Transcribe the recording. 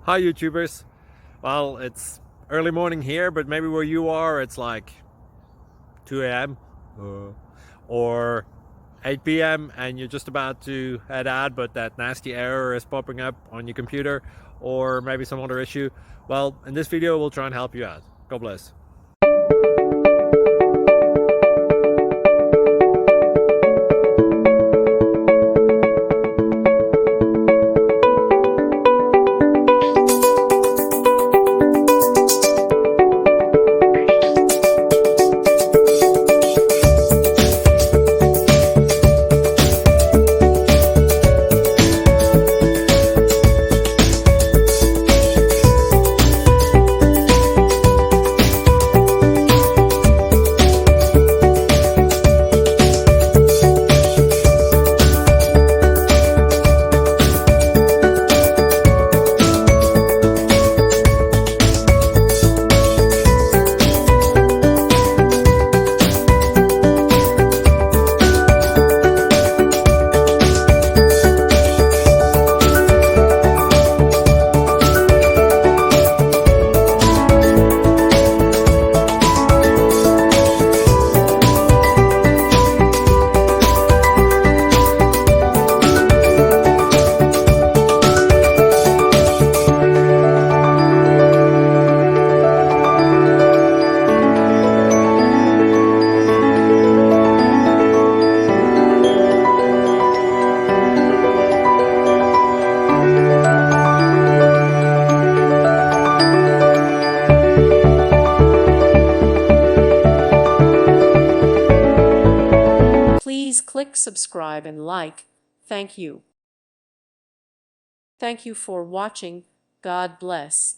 Hi YouTubers. Well, it's early morning here, but maybe where you are it's like 2 a.m. or 8 p.m. and you're just about to head out, but that nasty error is popping up on your computer, or maybe some other issue. Well, in this video we'll try and help you out. God bless. Please click subscribe and like. Thank you. Thank you for watching. God bless.